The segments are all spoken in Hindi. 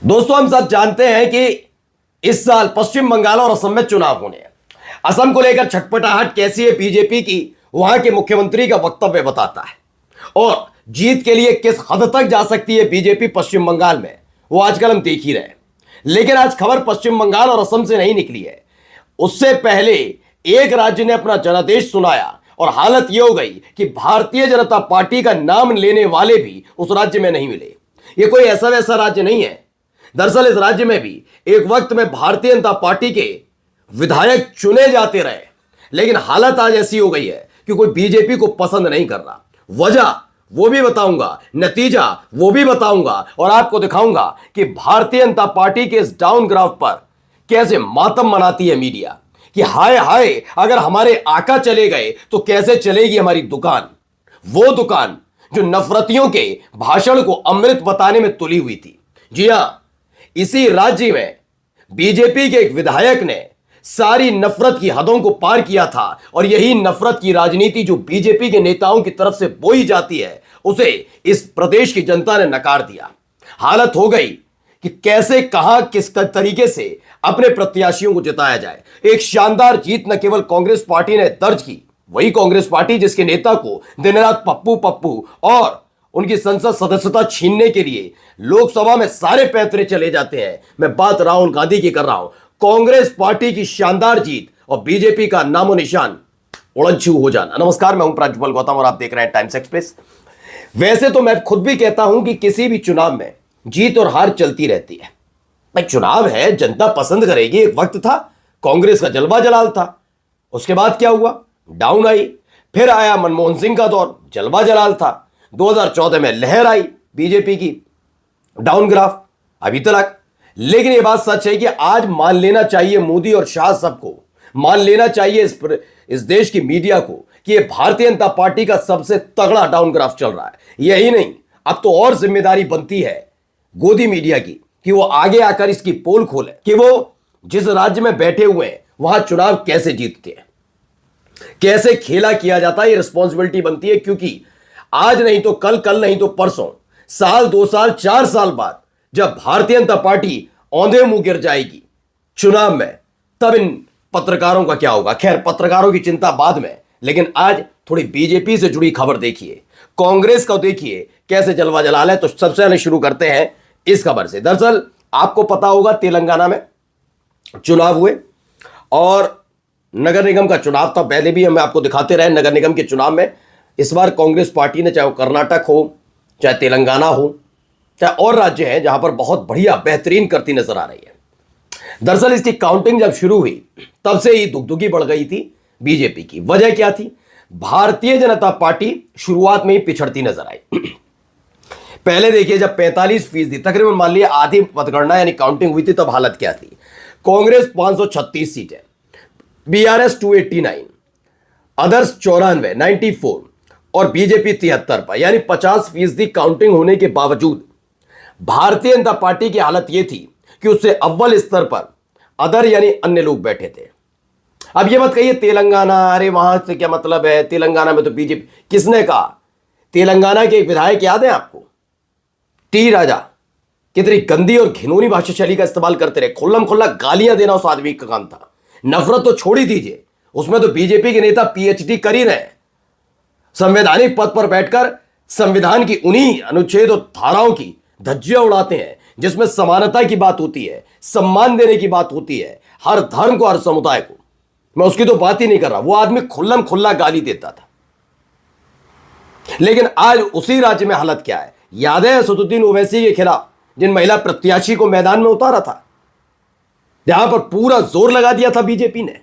दोस्तों, हम सब जानते हैं कि इस साल पश्चिम बंगाल और असम में चुनाव होने हैं। असम को लेकर छटपटाहट कैसी है बीजेपी की, वहां के मुख्यमंत्री का वक्तव्य बताता है। और जीत के लिए किस हद तक जा सकती है बीजेपी पश्चिम बंगाल में, वो आजकल हम देख ही रहे हैं। लेकिन आज खबर पश्चिम बंगाल और असम से नहीं निकली है। उससे पहले एक राज्य ने अपना जनादेश सुनाया और हालत यह हो गई कि भारतीय जनता पार्टी का नाम लेने वाले भी उस राज्य में नहीं मिले। यह कोई ऐसा वैसा राज्य नहीं है। दरअसल इस राज्य में भी एक वक्त में भारतीय जनता पार्टी के विधायक चुने जाते रहे, लेकिन हालत आज ऐसी हो गई है कि कोई बीजेपी को पसंद नहीं कर रहा। वजह वो भी बताऊंगा, नतीजा वो भी बताऊंगा और आपको दिखाऊंगा कि भारतीय जनता पार्टी के इस डाउन ग्राफ पर कैसे मातम मनाती है मीडिया कि हाय हाय, अगर हमारे आका चले गए तो कैसे चलेगी हमारी दुकान। वो दुकान जो नफरतियों के भाषण को अमृत बताने में तुली हुई थी। जी हां, इसी राज्य में बीजेपी के एक विधायक ने सारी नफरत की हदों को पार किया था और यही नफरत की राजनीति जो बीजेपी के नेताओं की तरफ से बोई जाती है, उसे इस प्रदेश की जनता ने नकार दिया। हालत हो गई कि कैसे, कहां, किस तरीके से अपने प्रत्याशियों को जिताया जाए। एक शानदार जीत न केवल कांग्रेस पार्टी ने दर्ज की, वही कांग्रेस पार्टी जिसके नेता को दिन रात पप्पू पप्पू और उनकी संसद सदस्यता छीनने के लिए लोकसभा में सारे पैंतरे चले जाते हैं। मैं बात राहुल गांधी की कर रहा हूं। कांग्रेस पार्टी की शानदार जीत और बीजेपी का नामो निशान उड़न-छू हो जाना। नमस्कार, मैं हूं प्रांशुपाल गौतम और आप देख रहे हैं टाइम्स एक्सप्रेस। वैसे तो मैं खुद भी कहता हूं कि किसी भी चुनाव में जीत और हार चलती रहती है। भाई, चुनाव है, जनता पसंद करेगी। एक वक्त था कांग्रेस का जलवा जलाल था, उसके बाद क्या हुआ, डाउन आई। फिर आया मनमोहन सिंह का दौर, जलवा जलाल था। 2014 में लहर आई बीजेपी की, डाउन ग्राफ अभी तक। लेकिन यह बात सच है कि आज मान लेना चाहिए मोदी और शाह सबको, मान लेना चाहिए इस देश की मीडिया को कि यह भारतीय जनता पार्टी का सबसे तगड़ा डाउन ग्राफ चल रहा है। यही नहीं, अब तो और जिम्मेदारी बनती है गोदी मीडिया की कि वो आगे आकर इसकी पोल खोले कि वो जिस राज्य में बैठे हुए हैं वहां चुनाव कैसे जीतते हैं, कैसे खेला किया जाता है। ये रिस्पॉन्सिबिलिटी बनती है, क्योंकि आज नहीं तो कल, कल नहीं तो परसों, साल, 2 साल, 4 साल बाद जब भारतीय जनता पार्टी औंधे मुंह गिर जाएगी चुनाव में, तब इन पत्रकारों का क्या होगा। खैर, पत्रकारों की चिंता बाद में, लेकिन आज थोड़ी बीजेपी से जुड़ी खबर देखिए, कांग्रेस का देखिए कैसे जलवा जलाल है। तो सबसे पहले शुरू करते हैं इस खबर से। दरअसल आपको पता होगा तेलंगाना में चुनाव हुए और नगर निगम का चुनाव था। पहले भी हम आपको दिखाते रहे नगर निगम के चुनाव में इस बार कांग्रेस पार्टी ने, चाहे वो कर्नाटक हो, चाहे तेलंगाना हो, चाहे और राज्य हैं, जहां पर बहुत बढ़िया बेहतरीन करती नजर आ रही है। दरअसल इसकी काउंटिंग जब शुरू हुई तब से ही दुगदुगी बढ़ गई थी बीजेपी की। वजह क्या थी, भारतीय जनता पार्टी शुरुआत में ही पिछड़ती नजर आई। पहले देखिए, जब 45% तकरीबन मान लिया आधी मतगणना यानी काउंटिंग हुई थी, तब हालत क्या थी। कांग्रेस 536 सीटें, बीआरएस 289, अदर्स 94 और बीजेपी 73 पर, यानी 50% काउंटिंग होने के बावजूद भारतीय जनता पार्टी की हालत यह थी कि उससे अव्वल स्तर पर अदर यानी अन्य लोग बैठे थे। अब यह मत कहिए तेलंगाना, अरे वहां से क्या मतलब है, तेलंगाना में तो बीजेपी। किसने कहा? तेलंगाना के एक विधायक याद है आपको, टी राजा, कितनी गंदी और घिनौनी भाषा शैली का इस्तेमाल करते रहे। खुल्लम खुल्ला गालियां देना उस आदमी का काम था। नफरत तो छोड़ ही दीजिए, उसमें तो बीजेपी के नेता पीएचडी कर ही रहे, संवैधानिक पद पर बैठकर संविधान की उन्हीं अनुच्छेद और धाराओं की धज्जियां उड़ाते हैं जिसमें समानता की बात होती है, सम्मान देने की बात होती है, हर धर्म को, हर समुदाय को। मैं उसकी तो बात ही नहीं कर रहा। वो आदमी खुल्लम खुल्ला गाली देता था। लेकिन आज उसी राज्य में हालत क्या है, याद है असदुद्दीन ओवैसी के खिलाफ जिन महिला प्रत्याशी को मैदान में उतारा था, जहां पर पूरा जोर लगा दिया था बीजेपी ने।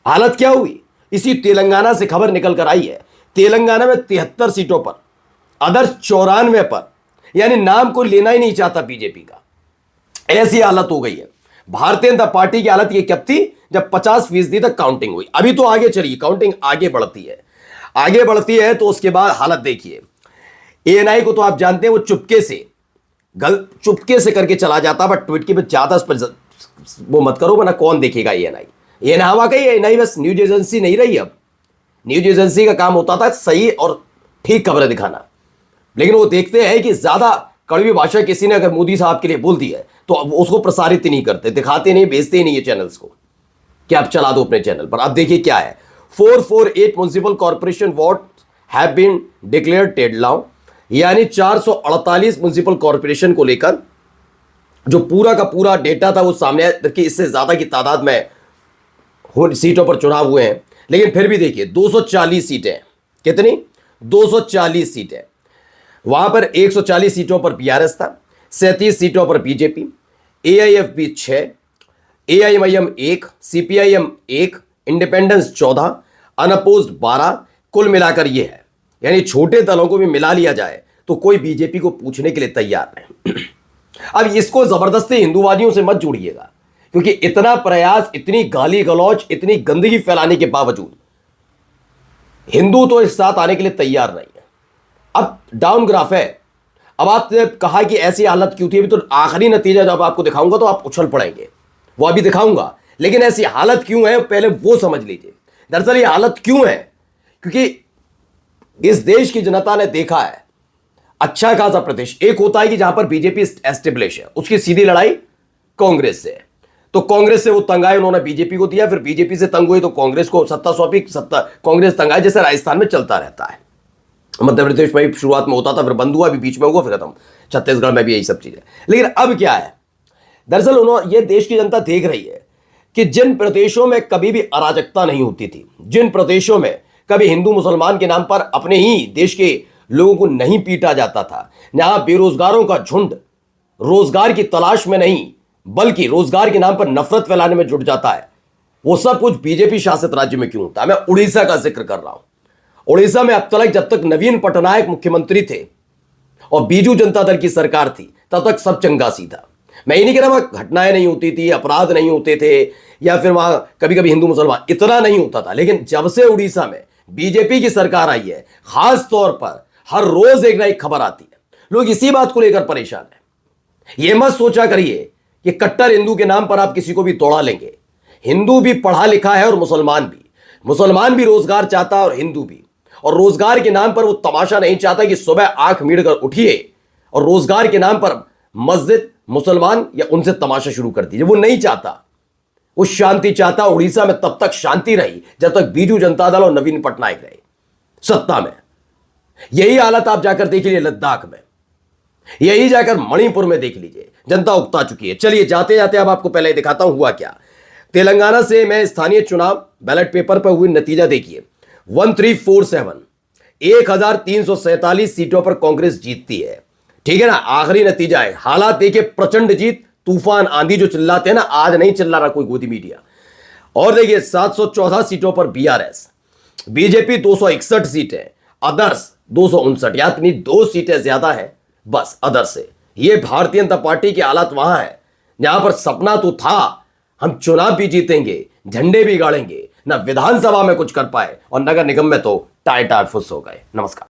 हालत क्या हुई, इसी तेलंगाना से खबर निकल कर आई है। तेलंगाना में 73 सीटों पर, अदर्स 94 पर, यानी नाम को लेना ही नहीं चाहता बीजेपी का। ऐसी हालत हो गई है। भारतीय जनता पार्टी की हालत यह कब थी, जब 50% तक काउंटिंग हुई। अभी तो आगे चलिए, काउंटिंग आगे बढ़ती है, आगे बढ़ती है तो उसके बाद हालत देखिए। एएनआई को तो आप जानते हैं, वो चुपके से करके चला जाता, बट ट्वीट के पे ज्यादा वो मत करो, वरना कौन देखेगा एएनआई। एएनआई वाकई एएनआई बस न्यूज एजेंसी नहीं रही। अब न्यूज एजेंसी का काम होता था सही और ठीक खबरें दिखाना, लेकिन वो देखते हैं कि ज्यादा कड़वी भाषा किसी ने अगर मोदी साहब के लिए बोल दी है तो अब उसको प्रसारित ही नहीं करते, दिखाते नहीं, भेजते ही नहीं ये चैनल्स को कि आप चला दो अपने चैनल पर। अब देखिए क्या है, 448 municipal corporation ward have been declared deadlock, यानी 448 म्युनिसिपल कॉर्पोरेशन को लेकर जो पूरा का पूरा डेटा था वो सामने आया। देखिए इससे ज्यादा की तादाद में सीटों पर चुनाव हुए हैं, लेकिन फिर भी देखिए 240 सीटें, कितनी 240 सीटें, वहां पर 140 सीटों पर बीआरएस था, 37 सीटों पर BJP, AIFB 6, AIMIM 1, CPIM 1, independence 14, unopposed 12, कुल मिलाकर यह है। यानी छोटे दलों को भी मिला लिया जाए तो कोई बीजेपी को पूछने के लिए तैयार नहीं। अब इसको जबरदस्ती हिंदूवादियों से मत जोड़िएगा, क्योंकि इतना प्रयास, इतनी गाली गलौज, इतनी गंदगी फैलाने के बावजूद हिंदू तो इस साथ आने के लिए तैयार नहीं है। अब डाउन ग्राफ है। अब आपने कहा कि ऐसी हालत क्यों थी, अभी तो आखिरी नतीजा जब आपको दिखाऊंगा तो आप उछल पड़ेंगे, वो अभी दिखाऊंगा, लेकिन ऐसी हालत क्यों है पहले वो समझ लीजिए। दरअसल ये हालत क्यों है, क्योंकि इस देश की जनता ने देखा है अच्छा खासा प्रदेश एक होता है कि जहां पर बीजेपी एस्टेब्लिश है, उसकी सीधी लड़ाई कांग्रेस से है, तो कांग्रेस से वो तंग आए, उन्होंने बीजेपी को दिया, फिर बीजेपी से तंग हुई तो कांग्रेस को सत्ता सौंपी, सत्ता कांग्रेस तंग आए, जैसे राजस्थान में चलता रहता है। मध्य प्रदेश में शुरुआत में होता था, फिर बंद हुआ, अभी बीच में हुआ, फिर खत्म। छत्तीसगढ़ में भी यही सब चीजें। लेकिन अब क्या है, दरअसल उन्होंने, ये देश की जनता देख रही है कि जिन प्रदेशों में कभी भी अराजकता नहीं होती थी, जिन प्रदेशों में कभी हिंदू मुसलमान के नाम पर अपने ही देश के लोगों को नहीं पीटा जाता था, जहां बेरोजगारों का झुंड रोजगार की तलाश में नहीं बल्कि रोजगार के नाम पर नफरत फैलाने में जुट जाता है, वो सब कुछ बीजेपी शासित राज्य में क्यों होता है। मैं उड़ीसा का जिक्र कर रहा हूं। उड़ीसा में अब तक, जब तक नवीन पटनायक मुख्यमंत्री थे और बीजू जनता दल की सरकार थी, तब तक सब चंगासी था। मैं ये नहीं कह रहा वहां घटनाएं नहीं होती थी, अपराध नहीं होते थे, या फिर वहां कभी कभी हिंदू मुसलमान इतना नहीं होता था, लेकिन जब से उड़ीसा में बीजेपी की सरकार आई है, खास तौर पर हर रोज एक ना एक खबर आती है, लोग इसी बात को लेकर परेशान है। यह मत सोचा करिए कि कट्टर हिंदू के नाम पर आप किसी को भी दौड़ा लेंगे। हिंदू भी पढ़ा लिखा है और मुसलमान भी रोजगार चाहता है और हिंदू भी। और रोजगार के नाम पर वो तमाशा नहीं चाहता कि सुबह आंख मीड़ कर उठिए और रोजगार के नाम पर मस्जिद, मुसलमान या उनसे तमाशा शुरू कर दीजिए, वो नहीं चाहता। वो शांति चाहता। उड़ीसा में तब तक शांति रही जब तक बीजू जनता दल और नवीन पटनायक रहे सत्ता में। यही हालत आप जाकर देख लीजिए लद्दाख में, यही जाकर मणिपुर में देख लीजिए, जनता उकता चुकी है। चलिए जाते जाते अब आपको पहले दिखाता हूं हुआ क्या। तेलंगाना से मैं स्थानीय चुनाव बैलेट पेपर पर हुई नतीजा देखिए, 1347, 1347 सीटों पर कांग्रेस जीतती है, ठीक है ना। आखिरी नतीजा है, हालात देखिए, प्रचंड जीत, तूफान आंधी जो चिल्लाते हैं ना, आज नहीं चिल्ला रहा कोई गोदी मीडिया। और देखिए 714 सीटों पर बीआरएस, बीजेपी 261 सीटें, अदर्स 259, यानी 2 सीटें ज्यादा है बस अदर से। ये भारतीय जनता पार्टी की हालत वहां है जहां पर सपना तो था हम चुनाव भी जीतेंगे, झंडे भी गाड़ेंगे, ना विधानसभा में कुछ कर पाए और नगर निगम में तो टाई फुस हो गए। नमस्कार।